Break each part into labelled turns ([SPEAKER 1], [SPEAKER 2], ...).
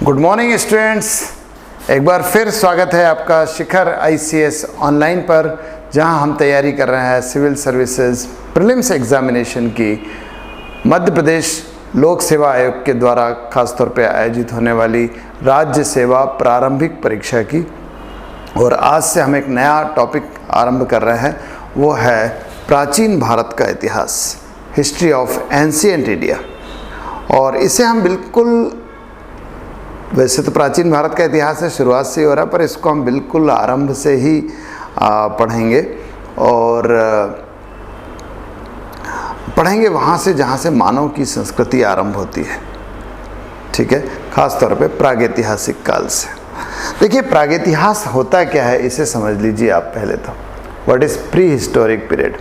[SPEAKER 1] Good morning students, एक बार फिर स्वागत है आपका शिखर ICS ऑनलाइन पर, जहां हम तैयारी कर रहे हैं सिविल सर्विसेज प्रीलिम्स एग्जामिनेशन की मध्य प्रदेश लोक सेवा आयोग के द्वारा खासतौर पे आयोजित होने वाली राज्य सेवा प्रारंभिक परीक्षा की। और आज से हम एक नया टॉपिक आरंभ कर रहे हैं, वो है प्राचीन भारत का इतिहास, हिस्ट्री ऑफ एंशिएंट इंडिया। और इसे हम बिल्कुल, वैसे तो प्राचीन भारत का इतिहास है, शुरुआत से ही हो रहा है, पर इसको हम बिल्कुल आरंभ से ही पढ़ेंगे और पढ़ेंगे वहाँ से जहाँ से मानव की संस्कृति आरंभ होती है। ठीक है, खास तौर पे प्रागैतिहासिक काल से। देखिए, प्रागैतिहास होता क्या है इसे समझ लीजिए आप पहले तो। What is pre historic period?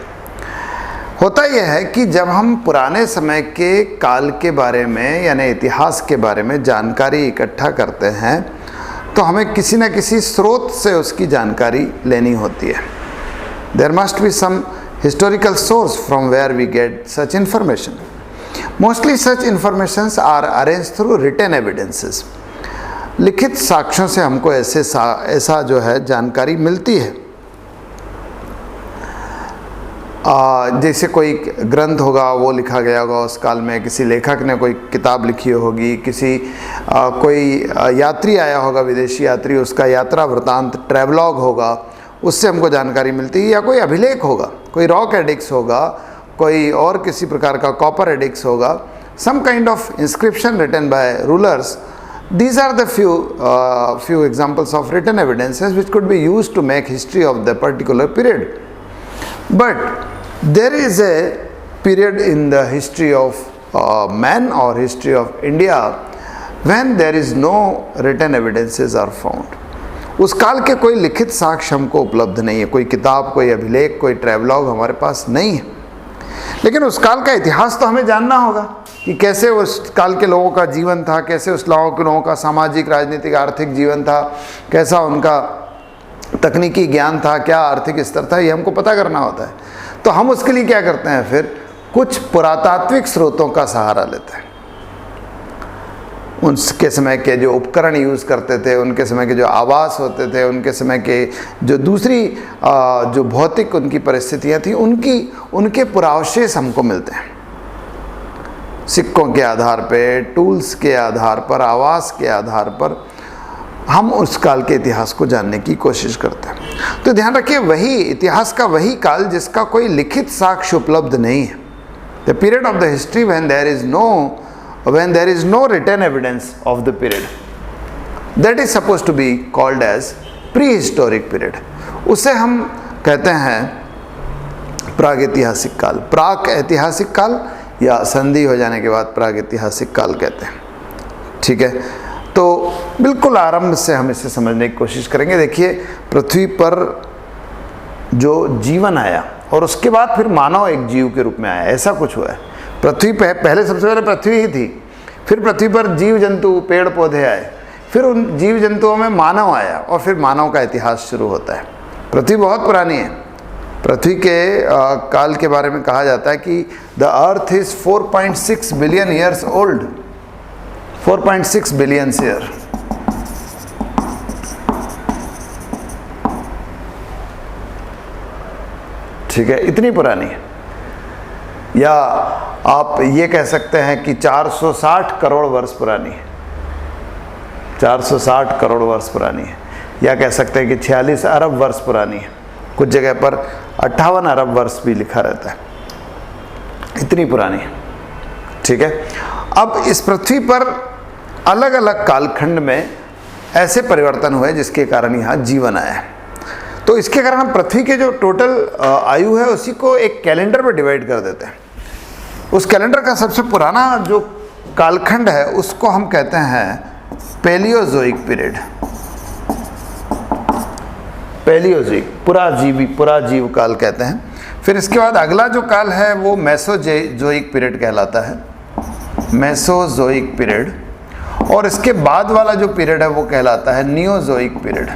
[SPEAKER 1] होता यह है कि जब हम पुराने समय के काल के बारे में यानी इतिहास के बारे में जानकारी इकट्ठा करते हैं तो हमें किसी न किसी स्रोत से उसकी जानकारी लेनी होती है। There must be some historical source from where we get such information. Mostly such informations are arranged through written evidences. लिखित साक्ष्यों से हमको ऐसा जो है जानकारी मिलती है। जैसे कोई ग्रंथ होगा, वो लिखा गया होगा उस काल में, किसी लेखक ने कोई किताब लिखी होगी, कोई यात्री आया होगा, विदेशी यात्री, उसका यात्रा वृतांत ट्रैवलॉग होगा, उससे हमको जानकारी मिलती है। या कोई अभिलेख होगा, कोई रॉक एडिक्स होगा, कोई और किसी प्रकार का कॉपर एडिक्स होगा, some kind of inscription written by rulers. These are the few examples of written evidences which could be used to make history of the particular period. But there is a period in the history of man or history of India when there is no written evidences are found. उस काल के कोई लिखित साक्ष्य हमको उपलब्ध नहीं है, कोई किताब, कोई अभिलेख, कोई ट्रैवलॉग हमारे पास नहीं है। लेकिन उस काल का इतिहास तो हमें जानना होगा कि कैसे उस काल के लोगों का जीवन था, कैसे उस लोगों का सामाजिक, राजनीतिक, आर्थिक जीवन था, कैसा उनका तकनीकी ज्ञान था, क्या आर्थिक स्तर था, ये हमको पता करना होता है। तो हम उसके लिए क्या करते हैं, फिर कुछ पुरातात्विक स्रोतों का सहारा लेते हैं। उनके समय के जो उपकरण यूज़ करते थे, उनके समय के जो आवास होते थे, उनके समय के जो दूसरी जो भौतिक उनकी परिस्थितियाँ थी, उनके पुरावशेष हमको मिलते हैं। सिक्कों के आधार पे, टूल्स के आधार पर, आवास के आधार पर हम उस काल के इतिहास को जानने की कोशिश करते हैं। तो ध्यान रखिए, वही इतिहास का वही काल जिसका कोई लिखित साक्ष्य उपलब्ध नहीं है। The period of the history when there is no written evidence of the period, that is supposed to be called as prehistoric period. उसे हम कहते हैं प्रागैतिहासिक काल, प्राक ऐतिहासिक काल, या संधि हो जाने के बाद प्रागैतिहासिक काल कहते हैं। ठीक है, तो बिल्कुल आरंभ से हम इसे समझने की कोशिश करेंगे। देखिए, पृथ्वी पर जो जीवन आया और उसके बाद फिर मानव एक जीव के रूप में आया, ऐसा कुछ हुआ है। पृथ्वी पहले सबसे पहले पृथ्वी ही थी, फिर पृथ्वी पर जीव जंतु, पेड़ पौधे आए, फिर उन जीव जंतुओं में मानव आया और फिर मानव का इतिहास शुरू होता है। पृथ्वी बहुत पुरानी है। पृथ्वी के काल के बारे में कहा जाता है कि the earth is 4.6 billion years old. 4.6 billion year. ठीक है, इतनी पुरानी है। या आप ये कह सकते हैं कि 460 करोड़ वर्ष पुरानी है। 460 करोड़ वर्ष पुरानी है। या कह सकते हैं कि 46 अरब वर्ष पुरानी है। कुछ जगह पर 58 अरब वर्ष भी लिखा रहता है, इतनी पुरानी है। ठीक है, अब इस पृथ्वी पर अलग अलग कालखंड में ऐसे परिवर्तन हुए जिसके कारण यहाँ जीवन आया है। तो इसके कारण हम पृथ्वी के जो टोटल आयु है उसी को एक कैलेंडर में डिवाइड कर देते हैं। उस कैलेंडर का सबसे पुराना जो कालखंड है उसको हम कहते हैं पैलियोजोइक पीरियड। पैलियोजोइक, पुराजीव काल कहते हैं। फिर इसके बाद अगला जो काल है वो मेसोजोइक पीरियड कहलाता है, मेसोजोइक पीरियड। और इसके बाद वाला जो पीरियड है वो कहलाता है नियोजोइक पीरियड।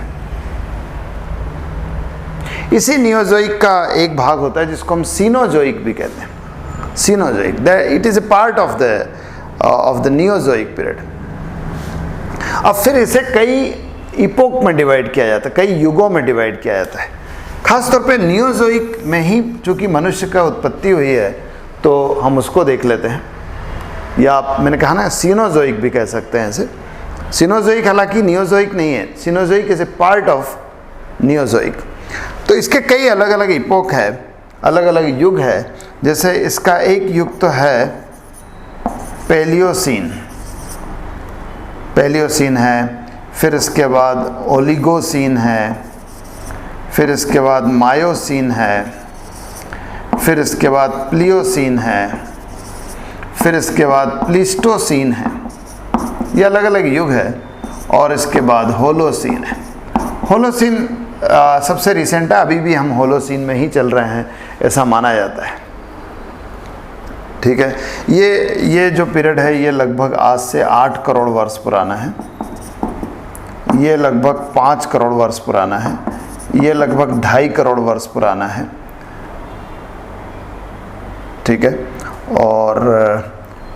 [SPEAKER 1] इसी नियोजोइक का एक भाग होता है जिसको हम सीनोजोइक भी कहते हैं। Cenozoic, it is a part of the Neozoic period. अब फिर इसे कई इपोक में डिवाइड किया जाता है, कई युगों में डिवाइड किया जाता है। खासतौर पे नियोजोइक में ही चूँकि मनुष्य का उत्पत्ति हुई है तो हम उसको देख लेते हैं, या मैंने कहा ना सीनोजोइक भी कह सकते हैं इसे। सीनोजोइक हालांकि नियोजोइक नहीं है, Cenozoic is a part of Neozoic. तो इसके कई अलग अलग इपोक है, अलग अलग युग है। जैसे इसका एक युग तो है पैलियोसीन, पैलियोसीन है, फिर इसके बाद ओलिगोसीन है, फिर इसके बाद मायोसीन है, फिर इसके बाद प्लियोसीन है, फिर इसके बाद प्लिस्टोसीन है। ये अलग अलग युग है। और इसके बाद होलोसीन है। होलोसीन सबसे रिसेंट है, अभी भी हम होलोसीन में ही चल रहे हैं ऐसा माना जाता है। ठीक है, ये जो पीरियड है ये लगभग आज से 8 करोड़ वर्ष पुराना है, ये लगभग 5 करोड़ वर्ष पुराना है, ये लगभग 2.5 करोड़ वर्ष पुराना है। ठीक है, और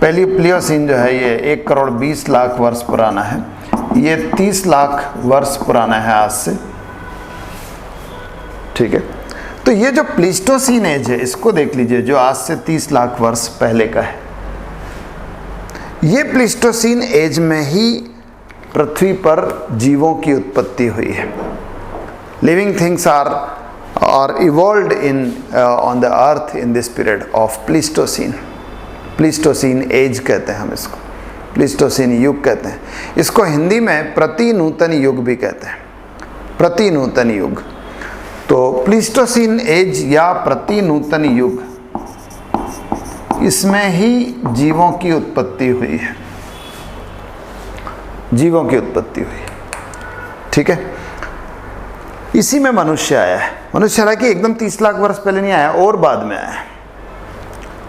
[SPEAKER 1] पहली प्लियोसीन जो है ये 1 करोड़ 20 लाख वर्ष पुराना है, ये 30 लाख वर्ष पुराना है आज से। ठीक है, तो ये जो प्लिस्टोसीन एज है इसको देख लीजिए, जो आज से 30 लाख वर्ष पहले का है। ये प्लिस्टोसीन एज में ही पृथ्वी पर जीवों की उत्पत्ति हुई है। Living things are evolved in on the earth in this period of Pleistocene. Pleistocene age कहते हैं हम इसको, प्लिस्टोसीन युग कहते हैं इसको। हिंदी में प्रतिनूतन युग भी कहते हैं, प्रतिनूतन युग। तो प्लिस्टोसीन एज या प्रतिनूतन युग, इसमें ही जीवों की उत्पत्ति हुई है, जीवों की उत्पत्ति हुई है। ठीक है, इसी में मनुष्य आया है। मनुष्य हालांकि एकदम 30 लाख वर्ष पहले नहीं आया, और बाद में आया,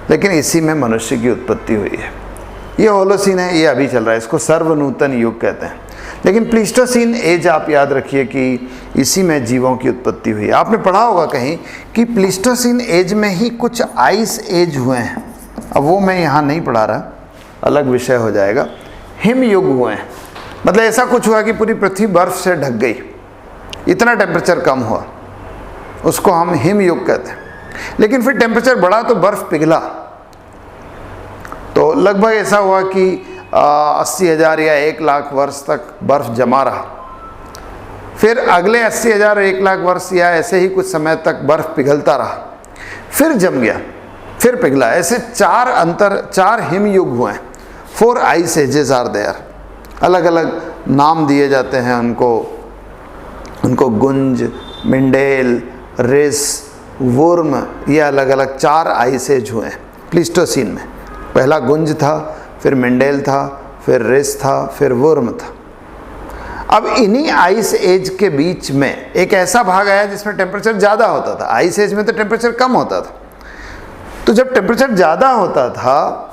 [SPEAKER 1] लेकिन इसी में मनुष्य की उत्पत्ति हुई है। ये होलोसीन है, ये अभी चल रहा है, इसको सर्वनूतन युग कहते हैं। लेकिन प्लिस्टोसीन एज आप याद रखिए कि इसी में जीवों की उत्पत्ति हुई है। आपने पढ़ा होगा कहीं कि प्लिस्टोसीन एज में ही कुछ आइस एज हुए हैं। अब वो मैं यहाँ नहीं पढ़ा रहा, अलग विषय हो जाएगा। हिम युग हुए हैं, मतलब ऐसा कुछ हुआ कि पूरी पृथ्वी बर्फ से ढक गई, इतना टेम्परेचर कम हुआ, उसको हम हिम युग कहते हैं। लेकिन फिर टेम्परेचर बढ़ा तो बर्फ पिघला, तो लगभग ऐसा हुआ कि 80,000 या 1 लाख वर्ष तक बर्फ जमा रहा। फिर अगले 80,000 1 लाख वर्ष या ऐसे ही कुछ समय तक बर्फ पिघलता रहा, फिर जम गया, फिर पिघला। ऐसे 4 हिम युग हुए हैं। 4 आइस एजेस आर देयर। अलग अलग नाम दिए जाते हैं उनको गुंज, मिंडेल, रिस, वुर्म, ये अलग अलग 4 आइस एज हुए हैं प्लिस्टोसीन में। पहला गुंज था, फिर मिंडेल था, फिर रिस था, फिर वुर्म था। अब इन्हीं आइस एज के बीच में एक ऐसा भाग आया जिसमें टेम्परेचर ज़्यादा होता था। आइस एज में तो टेम्परेचर कम होता था, तो जब टेम्परेचर ज़्यादा होता था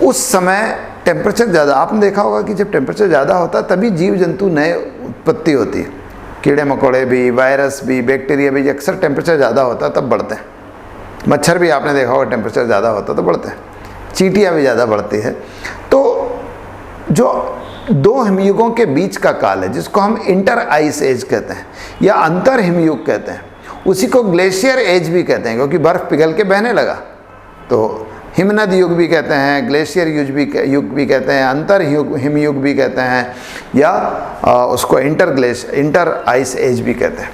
[SPEAKER 1] उस समय टेम्परेचर ज़्यादा, आपने देखा होगा कि जब टेम्परेचर ज़्यादा होता है तभी जीव जंतु नए उत्पत्ति होती है। कीड़े मकोड़े भी, वायरस भी, बैक्टीरिया भी, अक्सर टेम्परेचर ज़्यादा होता है तब बढ़ते हैं। मच्छर भी आपने देखा होगा टेम्परेचर ज़्यादा होता है तो बढ़ते हैं। चींटियाँ भी ज़्यादा बढ़ती है। तो जो 2 हिमयुगों के बीच का काल है जिसको हम इंटर आइस एज कहते हैं या अंतर हिमयुग कहते हैं, उसी को ग्लेशियर एज भी कहते हैं, क्योंकि बर्फ़ पिघल के बहने लगा। तो हिमनद युग भी कहते हैं, ग्लेशियर युग भी कहते हैं, अंतर हिमयुग भी कहते हैं, या उसको इंटर आइस एज भी कहते हैं।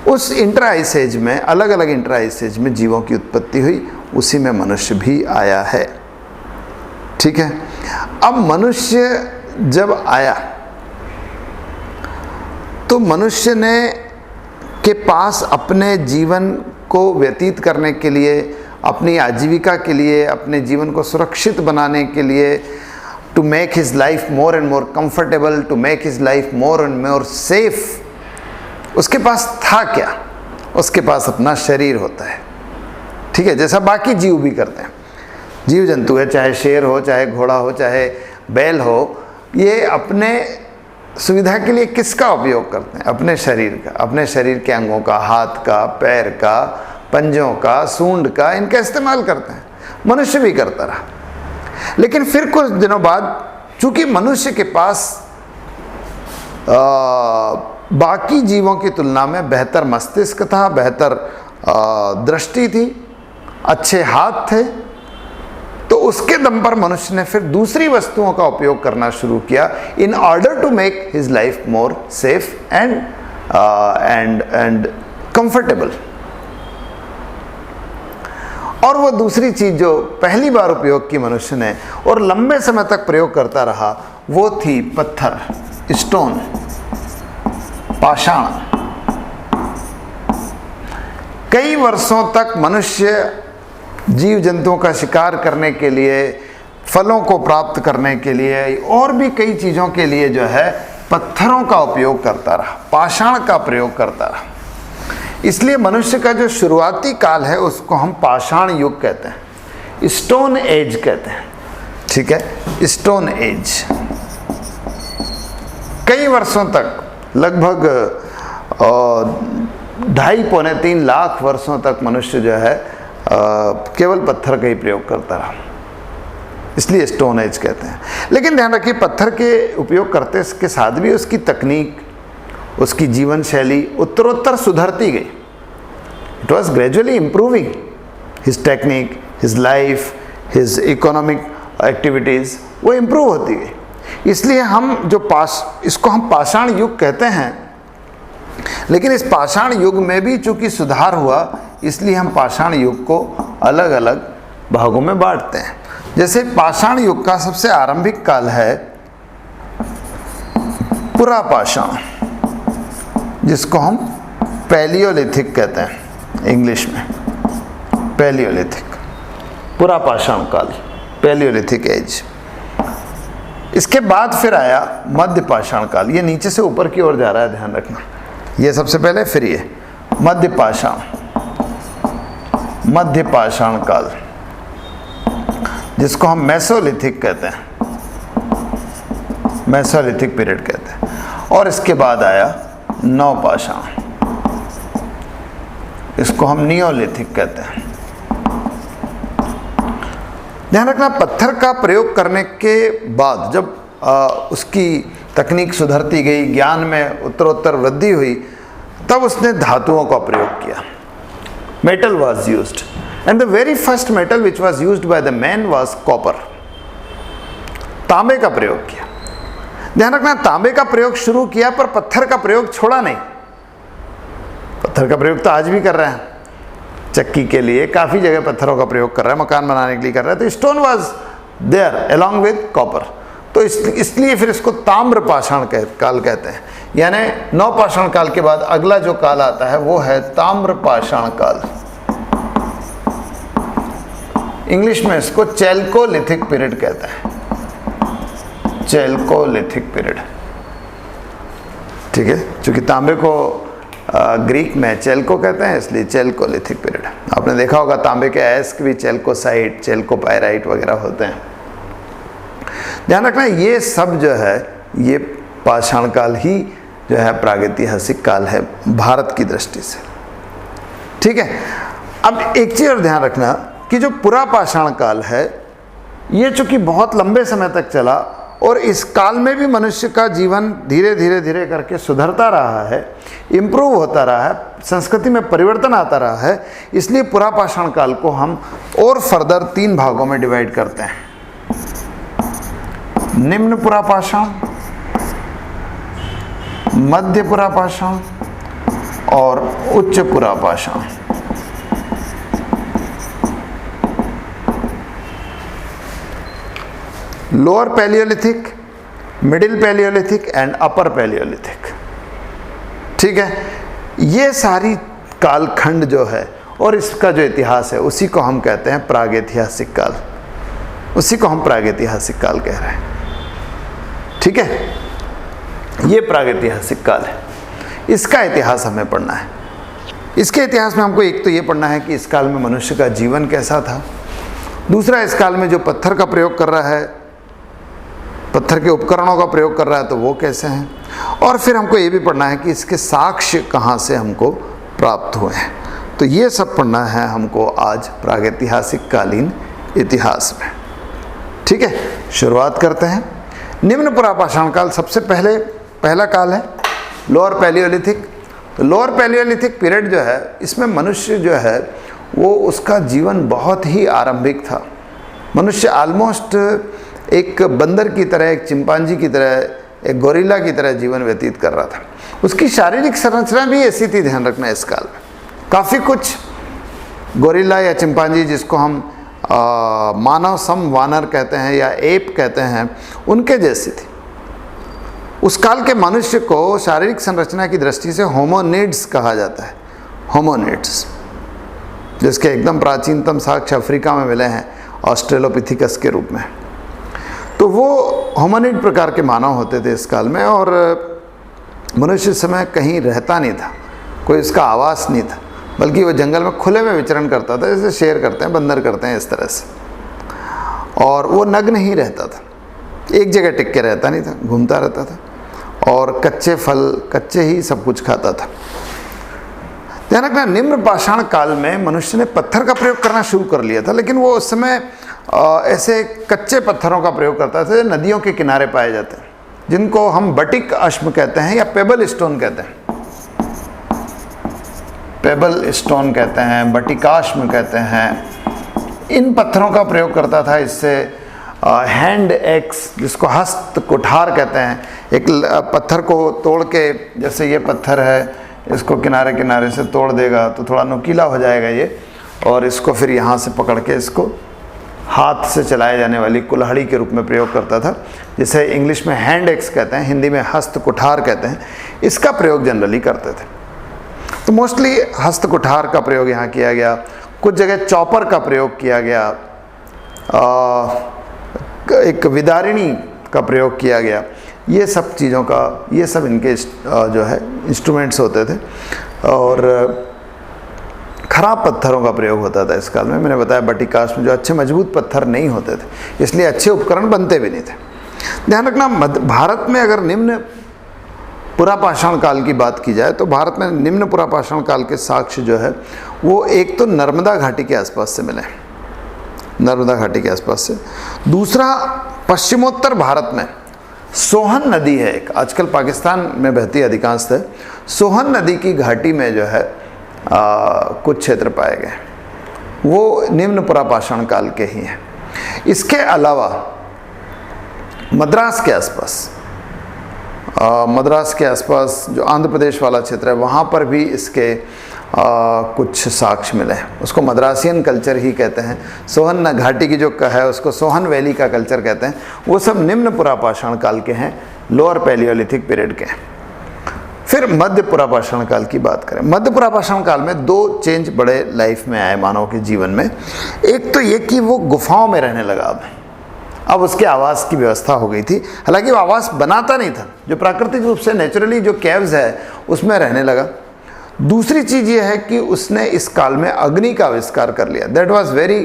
[SPEAKER 1] उस इंटर आइस एज में, अलग अलग इंटर आइस एज में जीवों की उत्पत्ति हुई, उसी में मनुष्य भी आया है। ठीक है, अब मनुष्य जब आया तो मनुष्य ने के पास अपने जीवन को व्यतीत करने के लिए, अपनी आजीविका के लिए, अपने जीवन को सुरक्षित बनाने के लिए, to make his life more and more comfortable, to make his life more and more safe, उसके पास था क्या? उसके पास अपना शरीर होता है। ठीक है, जैसा बाकी जीव भी करते हैं, जीव जंतु है, चाहे शेर हो, चाहे घोड़ा हो, चाहे बैल हो, ये अपने सुविधा के लिए किसका उपयोग करते हैं? अपने शरीर का, अपने शरीर के अंगों का, हाथ का, पैर का, पंजों का, सूंड का, इनका इस्तेमाल करते हैं। मनुष्य भी करता रहा। लेकिन फिर कुछ दिनों बाद, चूंकि मनुष्य के पास बाकी जीवों की तुलना में बेहतर मस्तिष्क था, बेहतर दृष्टि थी, अच्छे हाथ थे। तो उसके दम पर मनुष्य ने फिर दूसरी वस्तुओं का उपयोग करना शुरू किया in order to make his life more safe and comfortable. और वो दूसरी चीज जो पहली बार उपयोग की मनुष्य ने और लंबे समय तक प्रयोग करता रहा, वो थी पत्थर, स्टोन, पाषाण। कई वर्षों तक मनुष्य जीव जंतुओं का शिकार करने के लिए, फलों को प्राप्त करने के लिए और भी कई चीज़ों के लिए जो है पत्थरों का उपयोग करता रहा, पाषाण का प्रयोग करता रहा। इसलिए मनुष्य का जो शुरुआती काल है उसको हम पाषाण युग कहते हैं, स्टोन एज कहते हैं। ठीक है, स्टोन एज। कई वर्षों तक, लगभग 2.5-3 लाख वर्षों तक मनुष्य जो है केवल पत्थर का ही प्रयोग करता रहा, इसलिए स्टोन एज कहते हैं। लेकिन ध्यान रखिए, पत्थर के उपयोग करते के साथ भी उसकी तकनीक, उसकी जीवन शैली उत्तरोत्तर सुधरती गई। It was gradually improving his technique, his life, his economic activities, वो इम्प्रूव होती गई। इसलिए हम जो इसको हम पाषाण युग कहते हैं। लेकिन इस पाषाण युग में भी चूंकि सुधार हुआ, इसलिए हम पाषाण युग को अलग अलग भागों में बांटते हैं। जैसे पाषाण युग का सबसे आरंभिक काल है पुरा पाषाण, जिसको हम पैलियोलिथिक कहते हैं इंग्लिश में, पैलियोलिथिक, पुरा पाषाण काल, पैलियोलिथिक एज। इसके बाद फिर आया मध्य पाषाण काल। ये नीचे से ऊपर की ओर जा रहा है, ध्यान रखना। ये सबसे पहले, फिर ये मध्य पाषाण, मध्य पाषाण काल, जिसको हम मेसोलिथिक कहते हैं, मेसोलिथिक पीरियड कहते हैं। और इसके बाद आया नवपाषाण, इसको हम नियोलिथिक कहते हैं। ध्यान रखना, पत्थर का प्रयोग करने के बाद जब उसकी तकनीक सुधरती गई, ज्ञान में उत्तरोत्तर वृद्धि हुई, तब उसने धातुओं का प्रयोग किया। Metal was used and the very first metal which was used by the man was copper. तांबे का प्रयोग किया। ध्यान रखना, तांबे का प्रयोग शुरू किया पर पत्थर का प्रयोग छोड़ा नहीं। पत्थर का प्रयोग तो आज भी कर रहे हैं, चक्की के लिए काफ़ी जगह पत्थरों का प्रयोग कर रहा है, मकान बनाने के लिए कर रहा है। तो stone was there along with copper, तो इसलिए फिर इसको ताम्र पाषाण काल कहते हैं। यानी नवपाषाण काल के बाद अगला जो काल आता है वो है ताम्र पाषाण काल। इंग्लिश में इसको चैल्कोलिथिक पीरियड कहते हैं, चैल्कोलिथिक पीरियड। ठीक है, क्योंकि तांबे को ग्रीक में चेल्को कहते हैं, इसलिए चैल्कोलिथिक पीरियड। आपने देखा होगा तांबे के अयस्क भी चैल्कोसाइट, चैल्कोपायराइट वगैरह होते हैं। ध्यान रखना, ये सब जो है ये पाषाण काल ही जो है प्रागैतिहासिक काल है भारत की दृष्टि से। ठीक है, अब एक चीज़ और ध्यान रखना कि जो पुरा पाषाण काल है ये चूँकि बहुत लंबे समय तक चला और इस काल में भी मनुष्य का जीवन धीरे धीरे धीरे करके सुधरता रहा है, इम्प्रूव होता रहा है, संस्कृति में परिवर्तन आता रहा है। इसलिए पुरा पाषाण काल को हम और फर्दर 3 भागों में डिवाइड करते हैं, निम्न पुरा पाषाण, मध्य पुरा पाषाण और उच्च पुरा पाषाण। Lower Palaeolithic, middle Palaeolithic and upper Palaeolithic. ठीक है, ये सारी कालखंड जो है और इसका जो इतिहास है उसी को हम कहते हैं प्रागैतिहासिक काल, उसी को हम प्रागैतिहासिक काल कह रहे हैं। ठीक है, ये प्रागैतिहासिक काल है, इसका इतिहास हमें पढ़ना है। इसके इतिहास में हमको एक तो ये पढ़ना है कि इस काल में मनुष्य का जीवन कैसा था, दूसरा इस काल में जो पत्थर का प्रयोग कर रहा है, पत्थर के उपकरणों का प्रयोग कर रहा है तो वो कैसे हैं, और फिर हमको ये भी पढ़ना है कि इसके साक्ष्य कहाँ से हमको प्राप्त हुए हैं। तो ये सब पढ़ना है हमको आज प्रागैतिहासिक कालीन इतिहास में। ठीक है, शुरुआत करते हैं। निम्न पुरा पाषाण काल, सबसे पहले पहला काल है लोअर पैलियोलिथिक। तो लोअर पैलियोलिथिक पीरियड जो है, इसमें मनुष्य जो है वो उसका जीवन बहुत ही आरंभिक था। मनुष्य ऑलमोस्ट एक बंदर की तरह, एक चिंपांजी की तरह, एक गोरिल्ला की तरह जीवन व्यतीत कर रहा था। उसकी शारीरिक संरचना भी ऐसी थी, ध्यान रखना इस काल में। काफ़ी कुछ गोरिल्ला या चिंपांजी, जिसको हम मानव सम वानर कहते हैं या एप कहते हैं, उनके जैसी थी। उस काल के मनुष्य को शारीरिक संरचना की दृष्टि से होमोनिड्स कहा जाता है। होमोनिड्स, जिसके एकदम प्राचीनतम साक्ष्य अफ्रीका में मिले हैं ऑस्ट्रेलोपिथिकस के रूप में। तो वो होमोनिड प्रकार के मानव होते थे इस काल में, और मनुष्य इस समय कहीं रहता नहीं था, कोई उसका आवास नहीं था, बल्कि वो जंगल में खुले में विचरण करता था, जैसे शेर करते हैं, बंदर करते हैं, इस तरह से। और वो नग्न ही रहता था, एक जगह टिक के रहता नहीं था, घूमता रहता था, और कच्चे फल, कच्चे ही सब कुछ खाता था। ध्यान रखना, निम्न पाषाण काल में मनुष्य ने पत्थर का प्रयोग करना शुरू कर लिया था, लेकिन वो उस समय ऐसे कच्चे पत्थरों का प्रयोग करता था जो नदियों के किनारे पाए जाते हैं, जिनको हम बटिक अश्म कहते हैं या पेबल स्टोन कहते हैं। पेबल स्टोन कहते हैं, बटिकाश्म कहते हैं। इन पत्थरों का प्रयोग करता था। इससे हैंड एक्स, जिसको हस्त कुठार कहते हैं, एक पत्थर को तोड़ के, जैसे ये पत्थर है, इसको किनारे किनारे से तोड़ देगा तो थोड़ा नुकीला हो जाएगा ये, और इसको फिर यहाँ से पकड़ के इसको हाथ से चलाए जाने वाली कुल्हाड़ी के रूप में प्रयोग करता था, जिसे इंग्लिश में हैंड एक्स कहते हैं, हिंदी में हस्त कुठार कहते हैं। इसका प्रयोग जनरली करते थे। तो मोस्टली हस्त कुठार का प्रयोग यहाँ किया गया। कुछ जगह चॉपर का प्रयोग किया गया, एक विदारिणी का प्रयोग किया गया। ये सब चीज़ों का, ये सब इनके जो है इंस्ट्रूमेंट्स होते थे। और खराब पत्थरों का प्रयोग होता था इस काल में। मैंने बताया बटिकाश में जो अच्छे मजबूत पत्थर नहीं होते थे, इसलिए अच्छे उपकरण बनते भी नहीं थे। ध्यान रखना, भारत में अगर निम्न पुरापाषाण काल की बात की जाए तो भारत में निम्न पुरापाषाण काल के साक्ष्य जो है वो एक तो नर्मदा घाटी के आसपास से मिले, नर्मदा घाटी के आसपास से। दूसरा, पश्चिमोत्तर भारत में सोहन नदी है एक, आजकल पाकिस्तान में बहती अधिकांशतः। सोहन नदी की घाटी में जो है कुछ क्षेत्र पाए गए, वो निम्न पुरापाषाण काल के ही हैं। इसके अलावा मद्रास के आसपास, मद्रास के आसपास जो आंध्र प्रदेश वाला क्षेत्र है, वहाँ पर भी इसके कुछ साक्ष्य मिले हैं। उसको मद्रासियन कल्चर ही कहते हैं। सोहन घाटी की जो है उसको सोहन वैली का कल्चर कहते हैं। वो सब निम्न पुरापाषाण काल के हैं, लोअर पैलियोलिथिक पीरियड के हैं। फिर मध्य पुरापाषाण काल की बात करें। मध्य पुरापाषाण काल में दो चेंज बड़े लाइफ में आए मानव के जीवन में। एक तो ये कि वो गुफाओं में रहने लगा। अब उसके आवास की व्यवस्था हो गई थी। हालांकि वो आवास बनाता नहीं था, जो प्राकृतिक रूप से नेचुरली जो केव्स है उसमें रहने लगा। दूसरी चीज़ ये है कि उसने इस काल में अग्नि का आविष्कार कर लिया। That was very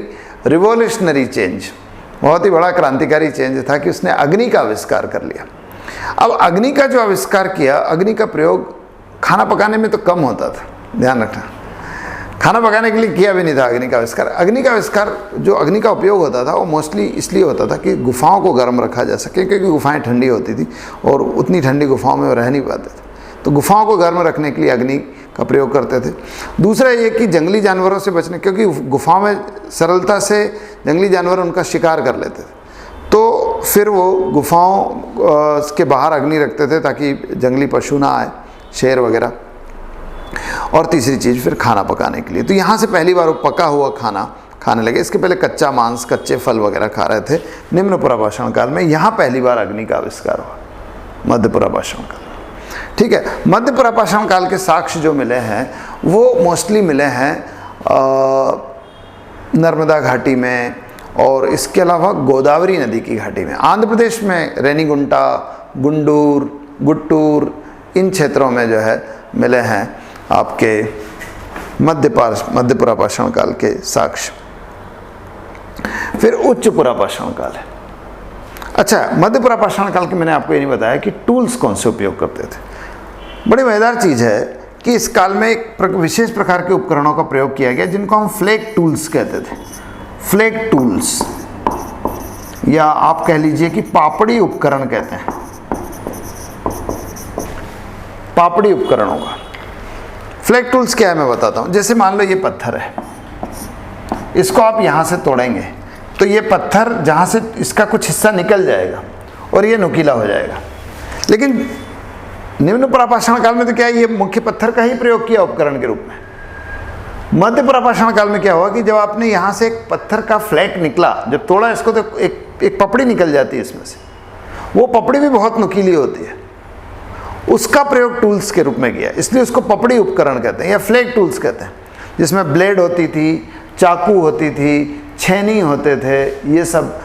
[SPEAKER 1] revolutionary change, बहुत ही बड़ा क्रांतिकारी चेंज था कि उसने अग्नि का आविष्कार कर लिया। अब अग्नि का जो आविष्कार किया, अग्नि का प्रयोग खाना पकाने में तो कम होता था, ध्यान रखना, खाना पकाने के लिए किया भी नहीं था अग्नि का आविष्कार। अग्नि का आविष्कार, जो अग्नि का उपयोग होता था वो मोस्टली इसलिए होता था कि गुफाओं को गर्म रखा जा सके, क्योंकि गुफाएं ठंडी होती थी और उतनी ठंडी गुफाओं में वो रह नहीं पाते थे, तो गुफाओं को गर्म रखने के लिए अग्नि का प्रयोग करते थे। दूसरा ये कि जंगली जानवरों से बचने, क्योंकि गुफाओं में सरलता से जंगली जानवर उनका शिकार कर लेते थे, तो फिर वो गुफाओं के बाहर अग्नि रखते थे ताकि जंगली पशु ना आए, शेर वगैरह। और तीसरी चीज़ फिर खाना पकाने के लिए। तो यहाँ से पहली बार वो पका हुआ खाना खाने लगे। इसके पहले कच्चा मांस, कच्चे फल वगैरह खा रहे थे। निम्न पुरापाषाण काल में यहाँ पहली बार अग्नि का आविष्कार हुआ, मध्य पुरापाषाण काल। ठीक है, मध्य पुरापाषाण काल के साक्ष्य जो मिले हैं वो मोस्टली मिले हैं नर्मदा घाटी में, और इसके अलावा गोदावरी नदी की घाटी में। आंध्र प्रदेश में रेनीगुंटा, गुंडूर, गुट्टूर, इन क्षेत्रों में जो है मिले हैं आपके मध्य पुरापाषाण काल के साक्ष्य। फिर उच्च पुरापाषाण काल है। अच्छा, मध्य पुरापाषाण काल के मैंने आपको ये नहीं बताया कि टूल्स कौन से उपयोग करते थे। बड़ी मज़ेदार चीज़ है कि इस काल में एक विशेष प्रकार के उपकरणों का प्रयोग किया गया जिनको हम फ्लेक टूल्स कहते थे। फ्लेक टूल्स, या आप कह लीजिए कि पापड़ी उपकरण कहते हैं। पापड़ी उपकरणों का। फ्लैग टूल्स क्या है मैं बताता हूँ। जैसे मान लो ये पत्थर है, इसको आप यहाँ से तोड़ेंगे तो ये पत्थर जहाँ से इसका कुछ हिस्सा निकल जाएगा और ये नुकीला हो जाएगा। लेकिन निम्न पुरापाषाण काल में तो क्या है, ये मुख्य पत्थर का ही प्रयोग किया उपकरण के रूप में। मध्य पुरापाषाण काल में क्या हुआ कि जब आपने यहाँ से एक पत्थर का फ्लैक निकला, जब तोड़ा इसको तो एक पपड़ी निकल जाती है इसमें से, वो पपड़ी भी बहुत नुकीली होती है, उसका प्रयोग टूल्स के रूप में किया, इसलिए उसको पपड़ी उपकरण कहते हैं या फ्लैग टूल्स कहते हैं। जिसमें ब्लेड होती थी, चाकू होती थी, छेनी होते थे, ये सब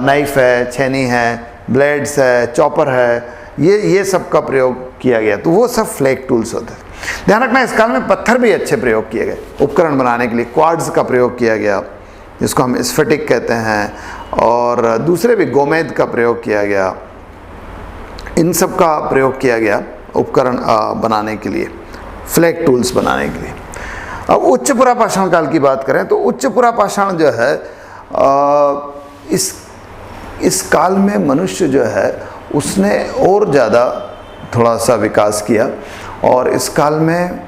[SPEAKER 1] नाइफ है, छेनी है, ब्लेड्स है, चॉपर है, ये सब का प्रयोग किया गया, तो वो सब फ्लैग टूल्स होते थे। ध्यान रखना इस काल में पत्थर भी अच्छे प्रयोग किए गए उपकरण बनाने के लिए। क्वार्ट्ज का प्रयोग किया गया जिसको हम स्फटिक कहते हैं, और दूसरे भी गोमेद का प्रयोग किया गया, इन सब का प्रयोग किया गया उपकरण बनाने के लिए, फ्लैग टूल्स बनाने के लिए। अब उच्च पुरापाषाण काल की बात करें तो उच्च पुरापाषाण जो है इस काल में मनुष्य जो है उसने और ज़्यादा थोड़ा सा विकास किया और इस काल में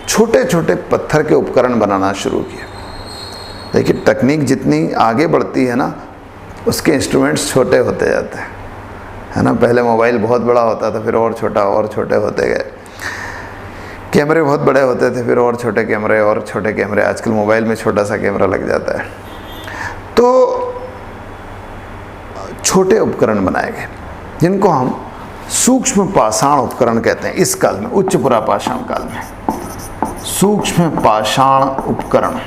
[SPEAKER 1] छोटे छोटे पत्थर के उपकरण बनाना शुरू किए। देखिए तकनीक जितनी आगे बढ़ती है ना, उसके इंस्ट्रूमेंट्स छोटे होते जाते हैं, है ना। पहले मोबाइल बहुत बड़ा होता था, फिर और छोटे होते गए। कैमरे बहुत बड़े होते थे, फिर और छोटे कैमरे। आजकल मोबाइल में छोटा सा कैमरा लग जाता है। तो छोटे उपकरण बनाए गए जिनको हम सूक्ष्म पाषाण उपकरण कहते हैं इस काल में, उच्च पुरापाषाण काल में। सूक्ष्म पाषाण उपकरण,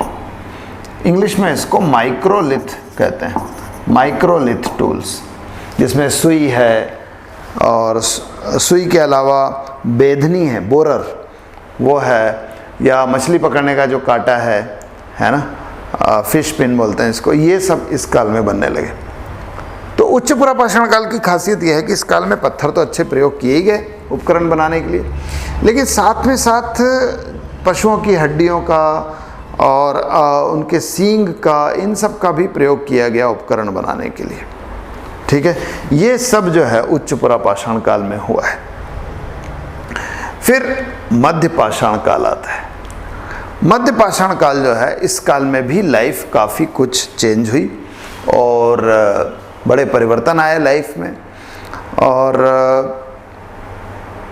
[SPEAKER 1] इंग्लिश में इसको माइक्रोलिथ कहते हैं, माइक्रोलिथ टूल्स, जिसमें सुई है और सुई के अलावा बेधनी है, बोरर वो है, या मछली पकड़ने का जो कांटा है ना, फिश पिन बोलते हैं इसको, ये सब इस काल में बनने लगे। तो उच्च पुरापाषाण काल की खासियत यह है कि इस काल में पत्थर तो अच्छे प्रयोग किए ही गए उपकरण बनाने के लिए, लेकिन साथ में साथ पशुओं की हड्डियों का और उनके सींग का, इन सब का भी प्रयोग किया गया उपकरण बनाने के लिए। ठीक है, ये सब जो है उच्च पुरापाषाण काल में हुआ है। फिर मध्य पाषाण काल आता है। मध्य पाषाण काल जो है, इस काल में भी लाइफ काफ़ी कुछ चेंज हुई और बड़े परिवर्तन आए लाइफ में। और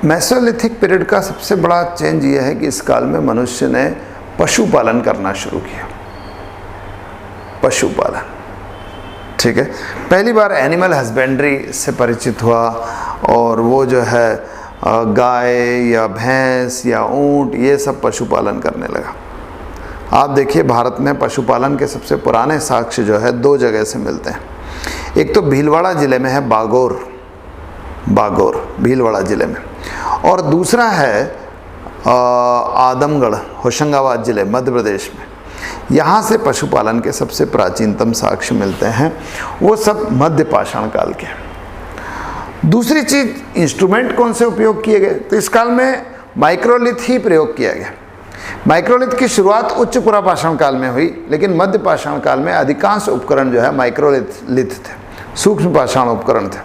[SPEAKER 1] मेसोलिथिक पीरियड का सबसे बड़ा चेंज ये है कि इस काल में मनुष्य ने पशुपालन करना शुरू किया। पशुपालन, ठीक है, पहली बार एनिमल हस्बेंड्री से परिचित हुआ और वो जो है गाय या भैंस या ऊंट, ये सब पशुपालन करने लगा। आप देखिए भारत में पशुपालन के सबसे पुराने साक्ष्य जो है 2 जगह से मिलते हैं। एक तो भीलवाड़ा ज़िले में है, बागोर भीलवाड़ा ज़िले में, और दूसरा है आदमगढ़, होशंगाबाद ज़िले, मध्य प्रदेश में। यहाँ से पशुपालन के सबसे प्राचीनतम साक्ष्य मिलते हैं, वो सब मध्य पाषाण काल के हैं। दूसरी चीज़, इंस्ट्रूमेंट कौन से उपयोग किए गए, तो इस काल में माइक्रोलिथ ही प्रयोग किया गया। माइक्रोलिथ की शुरुआत उच्च पुरापाषाण काल में हुई, लेकिन मध्य पाषाण काल में अधिकांश उपकरण जो है माइक्रोलिथ थे, सूक्ष्म पाषाण उपकरण थे।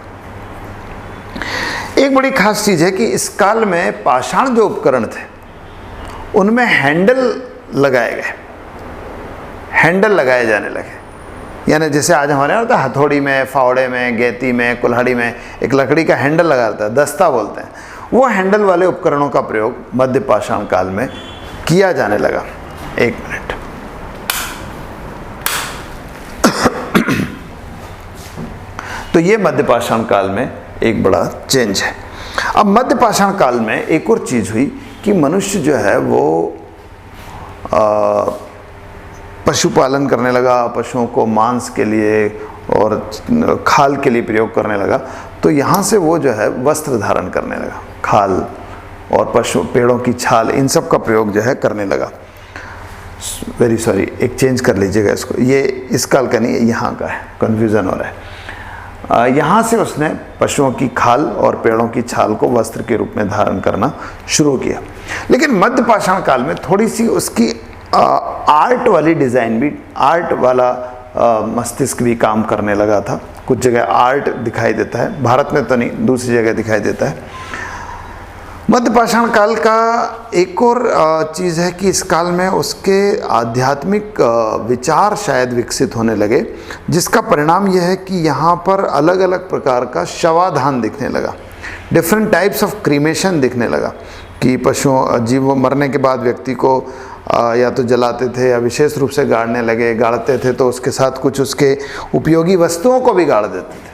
[SPEAKER 1] एक बड़ी खास चीज़ है कि इस काल में पाषाण जो उपकरण थे उनमें हैंडल लगाए गए, हैंडल लगाए जाने लगे। यानी जैसे आज हमारे यहाँ होता है हथौड़ी में, फावड़े में, गेती में, कुल्हाड़ी में एक लकड़ी का हैंडल लगा रहता है, दस्ता बोलते हैं, वो हैंडल वाले उपकरणों का प्रयोग मध्य पाषाण काल में किया जाने लगा। एक मिनट, तो ये मध्य पाषाण काल में एक बड़ा चेंज है। अब मध्य पाषाण काल में एक और चीज़ हुई कि मनुष्य जो है वो पशुपालन करने लगा, पशुओं को मांस के लिए और खाल के लिए प्रयोग करने लगा। तो यहाँ से वो जो है वस्त्र धारण करने लगा, खाल और पेड़ों की छाल, इन सब का प्रयोग जो है करने लगा। वेरी सॉरी, एक चेंज कर लीजिएगा इसको, ये इस काल का नहीं, यहाँ का है, कन्फ्यूज़न हो रहा है। यहाँ से उसने पशुओं की खाल और पेड़ों की छाल को वस्त्र के रूप में धारण करना शुरू किया। लेकिन मध्य पाषाण काल में थोड़ी सी उसकी आर्ट वाली डिज़ाइन भी, आर्ट वाला मस्तिष्क भी काम करने लगा था। कुछ जगह आर्ट दिखाई देता है, भारत में तो नहीं, दूसरी जगह दिखाई देता है। मध्य पाषाण काल का एक और चीज़ है कि इस काल में उसके आध्यात्मिक विचार शायद विकसित होने लगे, जिसका परिणाम यह है कि यहाँ पर अलग अलग प्रकार का शवाधान दिखने लगा, डिफरेंट टाइप्स ऑफ क्रीमेशन दिखने लगा कि पशुओं जीव मरने के बाद व्यक्ति को या तो जलाते थे या विशेष रूप से गाड़ने लगे, गाड़ते थे तो उसके साथ कुछ उसके उपयोगी वस्तुओं को भी गाड़ देते थे,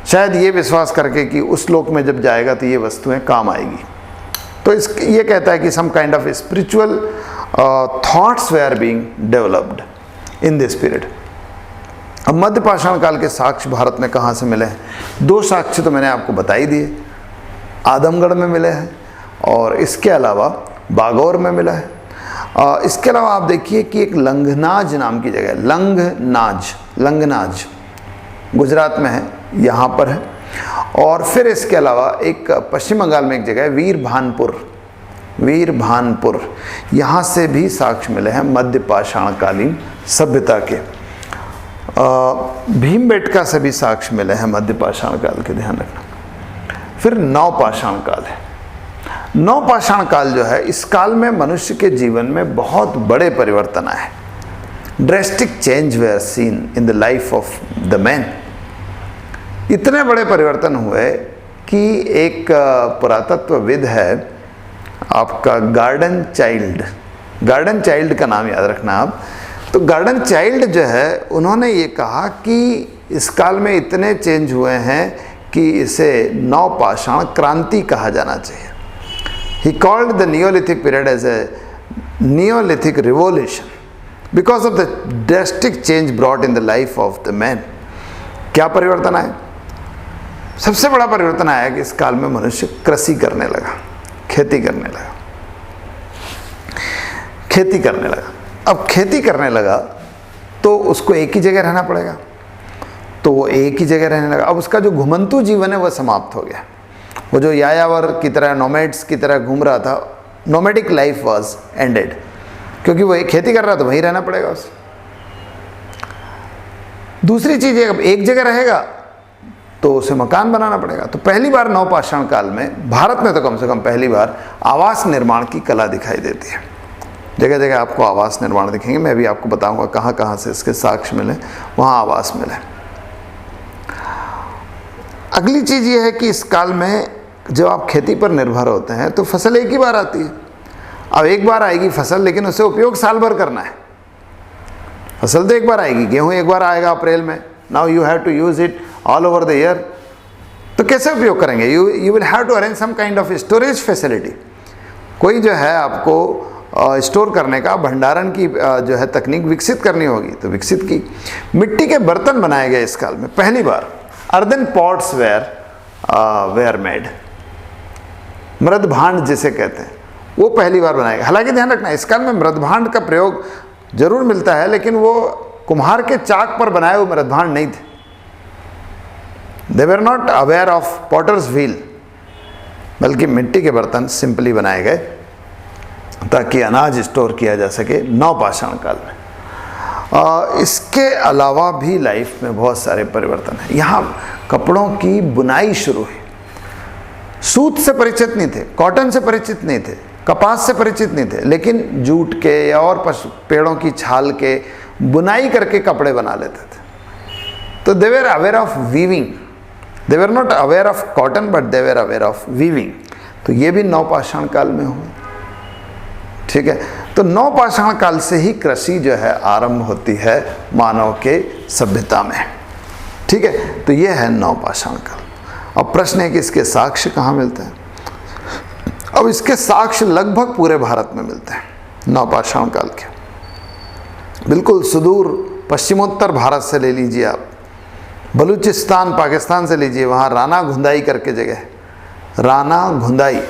[SPEAKER 1] शायद ये विश्वास करके कि उस लोक में जब जाएगा तो ये वस्तुएं काम आएगी। तो ये कहता है कि some kind of spiritual thoughts they are being developed in this period. अब मध्य पाषाण काल के साक्ष्य भारत में कहाँ से मिले हैं? 2 साक्ष्य तो मैंने आपको बता ही दिए, आदमगढ़ में मिले हैं और इसके अलावा बागौर में मिला है। इसके अलावा आप देखिए कि एक लंगनाज नाम की जगह, लंगनाज गुजरात में है, यहाँ पर है। और फिर इसके अलावा एक पश्चिम बंगाल में एक जगह है वीरभानपुर, यहाँ से भी साक्ष्य मिले हैं मध्य पाषाणकालीन सभ्यता के। भीमबेटका से भी साक्ष्य मिले हैं मध्य पाषाण काल के, ध्यान रखना। फिर नवपाषाण काल है। नवपाषाण काल जो है, इस काल में मनुष्य के जीवन में बहुत बड़े परिवर्तन आए। Drastic change they are seen in the life of the man. इतने बड़े परिवर्तन हुए कि एक पुरातत्वविद है आपका गार्डन चाइल्ड का नाम याद रखना आप। तो गार्डन चाइल्ड जो है, उन्होंने ये कहा कि इस काल में इतने चेंज हुए हैं कि इसे नवपाषाण क्रांति कहा जाना चाहिए। He called the Neolithic period as a Neolithic revolution because of the drastic change brought in the life of the man. क्या परिवर्तन आया? सबसे बड़ा परिवर्तन आया कि इस काल में मनुष्य कृषि करने लगा, खेती करने लगा। अब खेती करने लगा तो उसको एक ही जगह रहना पड़ेगा, तो वो एक ही जगह रहने लगा। अब उसका जो घुमंतु जीवन है वह समाप्त हो गया। वो जो यायावर की तरह, नोमैड्स की तरह घूम रहा था, नोमैडिक लाइफ वाज एंडेड, क्योंकि वो एक खेती कर रहा था, वहीं रहना पड़ेगा उसे। दूसरी चीज़ है, अब एक जगह रहेगा तो उसे मकान बनाना पड़ेगा। तो पहली बार नवपाषाण काल में, भारत में तो कम से कम पहली बार, आवास निर्माण की कला दिखाई देती है। जगह जगह आपको आवास निर्माण दिखेंगे, मैं भी आपको बताऊंगा कहाँ कहाँ से इसके साक्ष्य मिले, वहाँ आवास मिले। अगली चीज़ ये है कि इस काल में जब आप खेती पर निर्भर होते हैं तो फसल एक ही बार आती है। अब एक बार आएगी फसल, लेकिन उसे उपयोग साल भर करना है। फसल तो एक बार आएगी, गेहूँ एक बार आएगा अप्रैल में, now you have to use it all over the year. तो कैसे उपयोग करेंगे? You will have to arrange some kind of storage facility. कोई जो है आपको स्टोर करने का, भंडारण की जो है तकनीक विकसित करनी होगी, तो विकसित की। मिट्टी के बर्तन बनाए गए इस काल में पहली बार। अर्दन पॉट्स वेयर मेड, मृदभांड जिसे कहते हैं, वो पहली बार बनाए गए। हालांकि ध्यान रखना, इस काल में मृदभांड का प्रयोग जरूर मिलता है, लेकिन वो कुम्हार के चाक पर बनाए हुए मृदभांड नहीं थे। They were not aware of potter's wheel, बल्कि मिट्टी के बर्तन सिंपली बनाए गए ताकि अनाज स्टोर किया जा सके नवपाषाण काल में। इसके अलावा भी लाइफ में बहुत सारे परिवर्तन हैं। यहाँ कपड़ों की बुनाई शुरू हुई। सूत से परिचित नहीं थे, कॉटन से परिचित नहीं थे, कपास से परिचित नहीं थे, लेकिन जूट के या और पेड़ों की छाल के बुनाई करके कपड़े बना लेते थे। तो they were aware of weaving. They were not aware of cotton, but they were aware of weaving. तो ये भी नवपाषाण काल में हुआ। ठीक है, तो नवपाषाण काल से ही कृषि जो है आरंभ होती है मानव के सभ्यता में। ठीक है, तो ये है नवपाषाण काल। अब प्रश्न है कि इसके साक्ष्य कहाँ मिलते हैं? अब इसके साक्ष्य लगभग पूरे भारत में मिलते हैं नवपाषाण काल के। बिल्कुल सुदूर पश्चिमोत्तर भारत से ले लीजिए आप, बलूचिस्तान पाकिस्तान से लीजिए, वहाँ राना घुंदाई करके जगह है। राना घुंदाई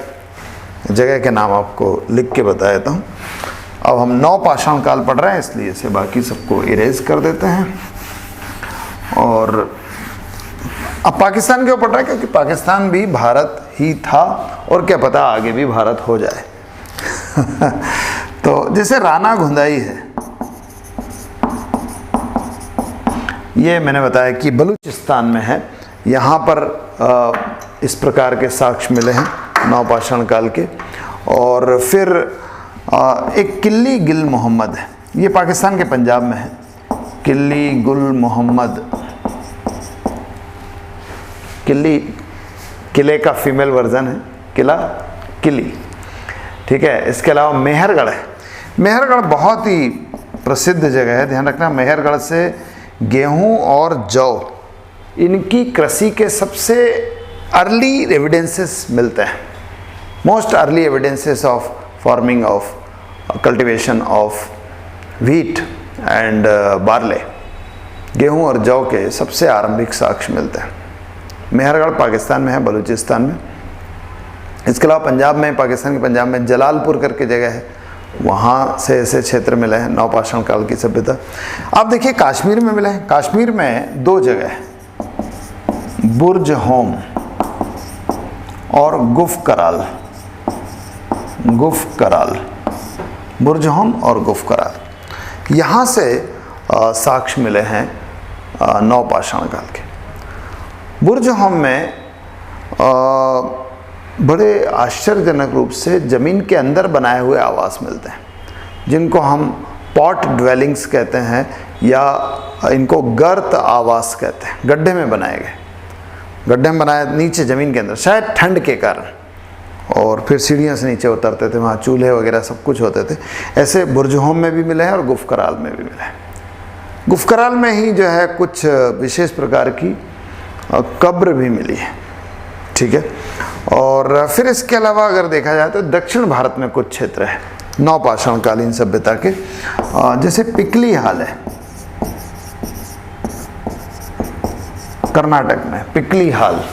[SPEAKER 1] जगह के नाम आपको लिख के बता देता हूँ। अब हम नवपाषाण काल पढ़ रहे हैं, इसलिए से बाकी सबको इरेज कर देते हैं। और अब पाकिस्तान क्यों पढ़ रहे हैं? क्योंकि पाकिस्तान भी भारत ही था, और क्या पता आगे भी भारत हो जाए। तो जैसे राना घुंदाई है, ये मैंने बताया कि बलूचिस्तान में है। यहाँ पर इस प्रकार के साक्ष्य मिले हैं। नवपाषाण काल के। और फिर एक किल्ली गिल मोहम्मद है, ये पाकिस्तान के पंजाब में है। किल्ली गुल मोहम्मद, किल्ली किले का फीमेल वर्जन है, किला किली, ठीक है। इसके अलावा मेहरगढ़ है। मेहरगढ़ बहुत ही प्रसिद्ध जगह है, ध्यान रखना। मेहरगढ़ से गेहूं और जौ इनकी कृषि के सबसे अर्ली एविडेंसेस मिलते हैं। Most early evidences of farming of cultivation of wheat and barley, गेहूं और जौ के सबसे आरंभिक साक्ष्य मिलते हैं। मेहरगढ़ पाकिस्तान में है, बलूचिस्तान में। इसके अलावा पंजाब में, पाकिस्तान के पंजाब में जलालपुर करके जगह है, वहाँ से ऐसे क्षेत्र मिले हैं नवपाषाण काल की सभ्यता। आप देखिए कश्मीर में मिले हैं। कश्मीर में दो जगह है, बुर्ज होम और गुफ कराल। गुफ कराल, बुर्ज होम और गुफ कराल, यहाँ से साक्ष्य मिले हैं नवपाषाण काल के। बुर्ज होम में बड़े आश्चर्यजनक रूप से ज़मीन के अंदर बनाए हुए आवास मिलते हैं, जिनको हम पॉट ड्वेलिंग्स कहते हैं या इनको गर्त आवास कहते हैं। गड्ढे में बनाए गए, गड्ढे में बनाए नीचे ज़मीन के अंदर, शायद ठंड के कारण, और फिर सीढ़ियों से नीचे उतरते थे, वहाँ चूल्हे वगैरह सब कुछ होते थे। ऐसे बुर्ज होम में भी मिले हैं और गुफ कराल में भी मिले हैं। गुफ कराल में ही जो है कुछ विशेष प्रकार की कब्र भी मिली है, ठीक है। और फिर इसके अलावा अगर देखा जाए तो दक्षिण भारत में कुछ क्षेत्र है नवपाषाण कालीन सभ्यता के, जैसे पिकली हाल है कर्नाटक में, पिकली हाल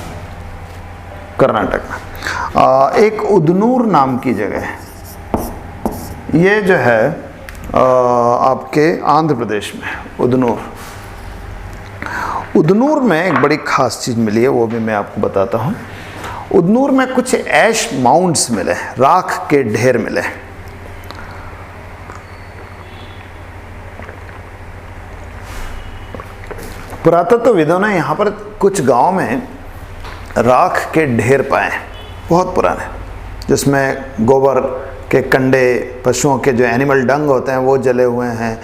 [SPEAKER 1] कर्नाटक में। एक उदनूर नाम की जगह है, ये जो है आपके आंध्र प्रदेश में। उदनूर, उदनूर में एक बड़ी खास चीज़ मिली है, वो भी मैं आपको बताता हूँ। उदनूर में कुछ ऐश माउंट्स मिले, राख के ढेर मिले। पुरातत्वविदों ने यहाँ पर कुछ गांव में राख के ढेर पाए, बहुत पुराने, जिसमें गोबर के कंडे, पशुओं के जो एनिमल डंग होते हैं वो जले हुए हैं,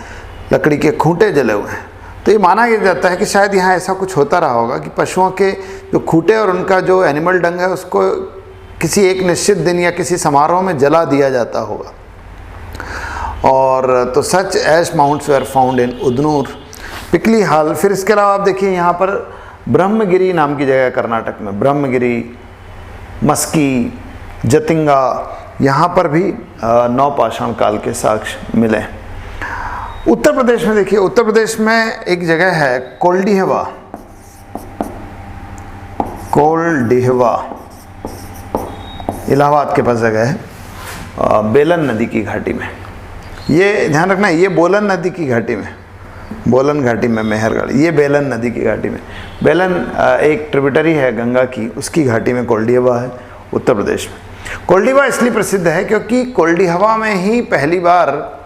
[SPEAKER 1] लकड़ी के खूंटे जले हुए हैं। तो ये माना जाता है कि शायद यहाँ ऐसा कुछ होता रहा होगा कि पशुओं के जो खूंटे और उनका जो एनिमल डंग है उसको किसी एक निश्चित दिन या किसी समारोह में जला दिया जाता होगा। और तो सच ऐश माउंट्स वेर फाउंड इन उदनूर, पिकली हाल। फिर इसके अलावा आप देखिए यहाँ पर ब्रह्मगिरी नाम की जगह कर्नाटक में, ब्रह्मगिरी, मस्की, जतिंगा, यहाँ पर भी नवपाषाण काल के साक्ष्य मिले। उत्तर प्रदेश में देखिए, उत्तर प्रदेश में एक जगह है कोल्डिहवा, कोल्डिहवा, इलाहाबाद के पास जगह है, बेलन नदी की घाटी में। ये ध्यान रखना, ये बोलन नदी की घाटी में, बोलन घाटी में मेहरगढ़, ये बेलन नदी की घाटी में। बेलन एक ट्रिब्यूटरी है गंगा की, उसकी घाटी में कोल्डिहवा है उत्तर प्रदेश में। कोल्डिहवा इसलिए प्रसिद्ध है क्योंकि कोल्डिहवा में ही पहली बार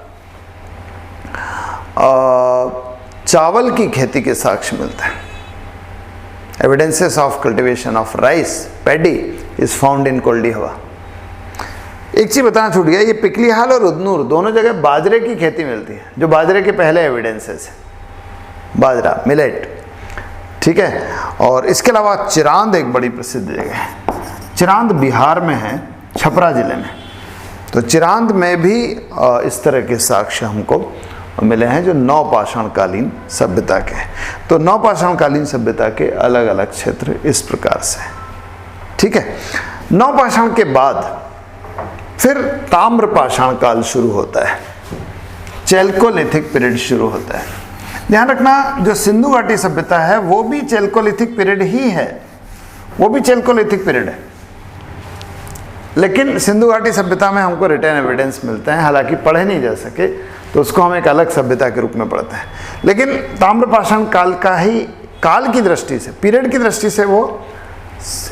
[SPEAKER 1] चावल की खेती के साक्ष्य मिलते हैं। Evidences of cultivation of rice, paddy is found in Koldihwa. एक चीज बताना छूट गया, ये पिकली हाल और उदनूर दोनों जगह बाजरे की खेती मिलती है, जो बाजरे के पहले एविडेंसेस है, बाजरा, मिलेट, ठीक है। और इसके अलावा चिरांद एक बड़ी प्रसिद्ध जगह है, चिरांद बिहार में है, छपरा जिले में। तो चिरांद में भी इस तरह के साक्ष्य हमको मिले हैं जो नवपाषाण कालीन सभ्यता के हैं। तो नवपाषाण कालीन सभ्यता के अलग अलग क्षेत्र इस प्रकार से, ठीक है। नवपाषाण के बाद फिर ताम्रपाषाण काल शुरू होता है, चैल्कोलिथिक पीरियड शुरू होता है। ध्यान रखना, जो सिंधु घाटी सभ्यता है वो भी चैल्कोलिथिक पीरियड ही है, वो भी चैल्कोलिथिक पीरियड है। लेकिन सिंधु घाटी सभ्यता में हमको रिटर्न एविडेंस मिलते हैं, हालांकि पढ़े नहीं जा सके तो उसको हम एक अलग सभ्यता के रूप में पढ़ते हैं। लेकिन ताम्रपाषाण काल का ही, काल की दृष्टि से, पीरियड की दृष्टि से वो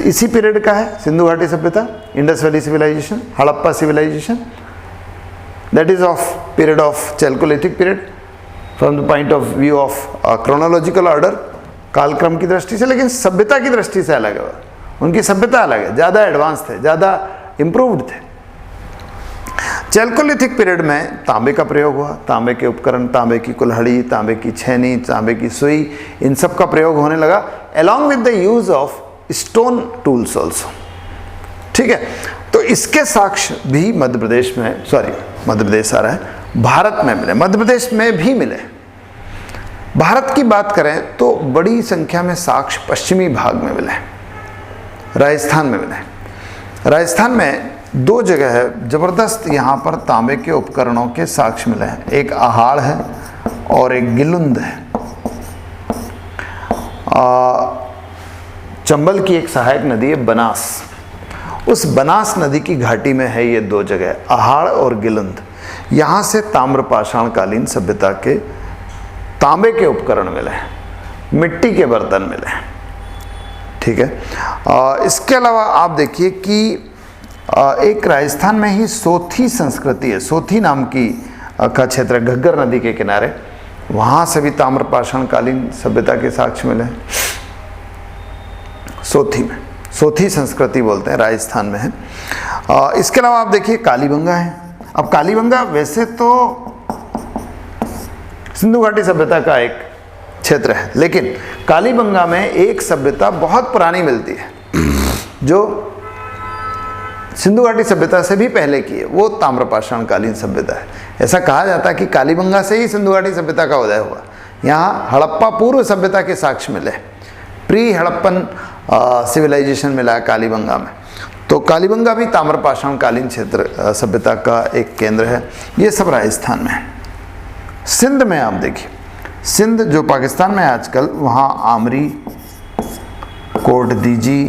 [SPEAKER 1] इसी पीरियड का है। सिंधु घाटी सभ्यता, Indus valley civilisation, Harappa civilisation, that is of period of chalcolithic period from the point of view of chronological order, कालक्रम की दृष्टि से। लेकिन सभ्यता की दृष्टि से अलग है, उनकी सभ्यता अलग है, ज़्यादा एडवांस थे, ज़्यादा इम्प्रूव्ड थे। चैल्कोलिथिक पीरियड में तांबे का प्रयोग हुआ, तांबे के उपकरण, तांबे की कुल्हाड़ी, तांबे की छेनी, तांबे की सुई, इन सब का प्रयोग होने लगा along with the use of stone tools also। ठीक है, तो इसके साक्ष्य भी मध्य प्रदेश में, मध्य प्रदेश आ रहा है, भारत में मिले, मध्य प्रदेश में भी मिले। भारत की बात करें तो बड़ी संख्या में साक्ष्य पश्चिमी भाग में मिले, राजस्थान में मिले। राजस्थान में 2 जगह है जबरदस्त, यहाँ पर तांबे के उपकरणों के साक्ष्य मिले हैं, एक आहाड़ है और एक गिलुंद है। चंबल की एक सहायक नदी है बनास, उस बनास नदी की घाटी में है ये 2 जगह, आहाड़ और गिलुंद। यहाँ से ताम्रपाषाण कालीन सभ्यता के तांबे के उपकरण मिले, मिट्टी के बर्तन मिले। ठीक है, इसके अलावा आप देखिए कि एक राजस्थान में ही सोथी संस्कृति है, सोथी नाम की का क्षेत्र है, घग्गर नदी के किनारे, वहाँ से भी ताम्रपाषाण कालीन सभ्यता के साक्ष्य मिले। सोथी में, सोथी संस्कृति बोलते हैं, राजस्थान में है। इसके अलावा आप देखिए कालीबंगा है। अब कालीबंगा वैसे तो सिंधु घाटी सभ्यता का एक क्षेत्र है, लेकिन कालीबंगा में एक सभ्यता बहुत पुरानी मिलती है जो सिंधु घाटी सभ्यता से भी पहले की है, वो ताम्रपाषाण कालीन सभ्यता है। ऐसा कहा जाता है कि कालीबंगा से ही सिंधु घाटी सभ्यता का उदय हुआ। यहाँ हड़प्पा पूर्व सभ्यता के साक्ष्य मिले, प्री हड़प्पन सिविलाइजेशन मिला कालीबंगा में। तो कालीबंगा भी ताम्रपाषाण कालीन क्षेत्र सभ्यता का एक केंद्र है। ये सब राजस्थान में है। सिंध में आप देखिए, सिंध जो पाकिस्तान में है आजकल, वहाँ आमरी, कोट दीजी,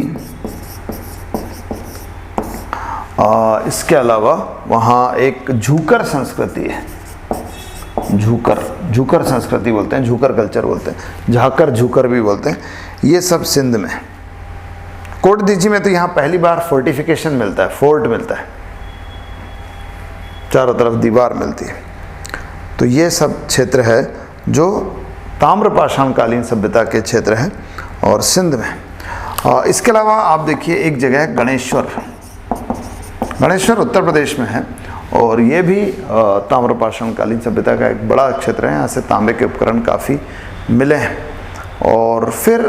[SPEAKER 1] इसके अलावा वहाँ एक झूकर संस्कृति है, झूकर संस्कृति बोलते हैं, झूकर कल्चर बोलते हैं, झाकर झूकर भी बोलते हैं। ये सब सिंध में। कोट दीजी में तो यहाँ पहली बार फोर्टिफिकेशन मिलता है, फोर्ट मिलता है, चारों तरफ दीवार मिलती है। तो ये सब क्षेत्र है जो ताम्रपाषाण कालीन सभ्यता के क्षेत्र है और सिंध में। इसके अलावा आप देखिए एक जगह है गणेश्वर, गणेश्वर उत्तर प्रदेश में है और ये भी ताम्रपाषाण कालीन सभ्यता का एक बड़ा क्षेत्र है। यहाँ से तांबे के उपकरण काफ़ी मिले हैं। और फिर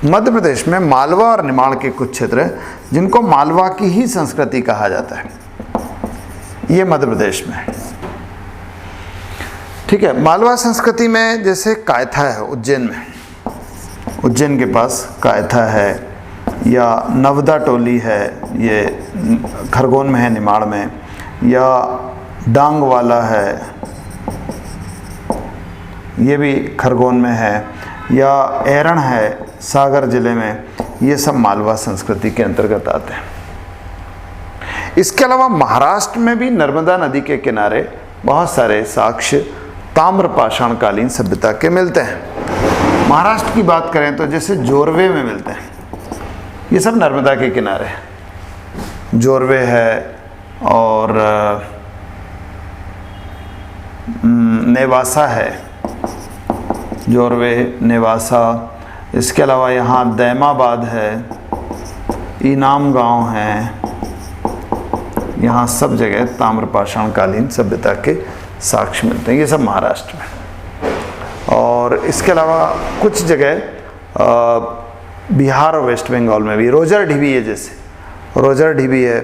[SPEAKER 1] मध्य प्रदेश में मालवा और निमाड़ के कुछ क्षेत्र हैं जिनको मालवा की ही संस्कृति कहा जाता है, ये मध्य प्रदेश में है। ठीक है, मालवा संस्कृति में जैसे कायथा है उज्जैन में, उज्जैन के पास कायथा है, या नवदा टोली है, ये खरगोन में है, निमाड़ में, या डांग वाला है, ये भी खरगोन में है, या एरण है सागर जिले में। ये सब मालवा संस्कृति के अंतर्गत आते हैं। इसके अलावा महाराष्ट्र में भी नर्मदा नदी के किनारे बहुत सारे साक्ष्य ताम्रपाषाण कालीन सभ्यता के मिलते हैं। महाराष्ट्र की बात करें तो जैसे जोरवे में मिलते हैं, ये सब नर्मदा के किनारे है। जोरवे है और नेवासा है, जोरवे, नेवासा। इसके अलावा यहाँ दैमाबाद है, इनाम गांव है, यहाँ सब जगह ताम्रपाषाण कालीन सभ्यता के साक्ष्य मिलते हैं। ये सब महाराष्ट्र में। और इसके अलावा कुछ जगह बिहार और वेस्ट बंगाल में भी रोजर ढिबी है, जैसे रोजर ढिबी है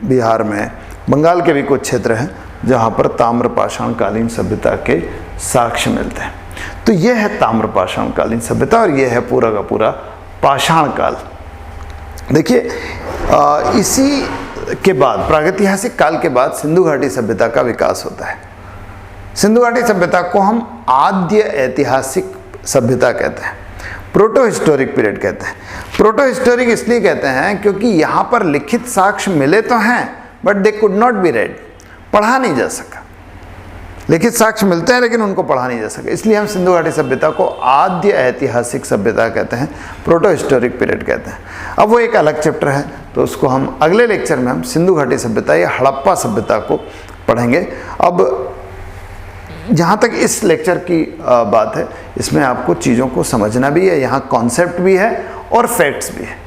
[SPEAKER 1] बिहार में। बंगाल के भी कुछ क्षेत्र हैं जहाँ पर ताम्रपाषाण कालीन सभ्यता के साक्ष्य मिलते हैं। तो ये है ताम्रपाषाण कालीन सभ्यता और ये है पूरा का पूरा पाषाण काल। देखिए इसी के बाद प्रागैतिहासिक काल के बाद सिंधु घाटी सभ्यता का विकास होता है। सिंधु घाटी सभ्यता को हम आद्य ऐतिहासिक सभ्यता कहते हैं, प्रोटो हिस्टोरिक पीरियड कहते हैं। प्रोटो हिस्टोरिक इसलिए कहते हैं क्योंकि यहाँ पर लिखित साक्ष्य मिले तो हैं but they could not be red, पढ़ा नहीं जा सका। लिखित साक्ष्य मिलते हैं लेकिन उनको पढ़ा नहीं जा सका, इसलिए हम सिंधु घाटी सभ्यता को आद्य ऐतिहासिक सभ्यता कहते हैं, प्रोटो हिस्टोरिक पीरियड कहते हैं। अब वो एक अलग चैप्टर है, तो उसको हम अगले लेक्चर में हम सिंधु घाटी सभ्यता या हड़प्पा सभ्यता को पढ़ेंगे। अब जहाँ तक इस लेक्चर की बात है, इसमें आपको चीज़ों को समझना भी है, यहाँ कॉन्सेप्ट भी है और फैक्ट्स भी है।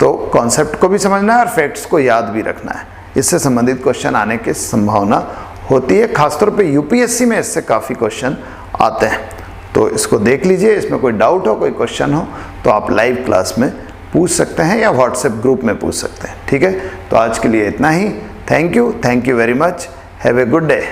[SPEAKER 1] तो कॉन्सेप्ट को भी समझना है और फैक्ट्स को याद भी रखना है। इससे संबंधित क्वेश्चन आने की संभावना होती है, खासतौर पे यूपीएससी में इससे काफ़ी क्वेश्चन आते हैं। तो इसको देख लीजिए, इसमें कोई डाउट हो, कोई क्वेश्चन हो तो आप लाइव क्लास में पूछ सकते हैं या व्हाट्सएप ग्रुप में पूछ सकते हैं। ठीक है, तो आज के लिए इतना ही। Thank you very much, have a good day.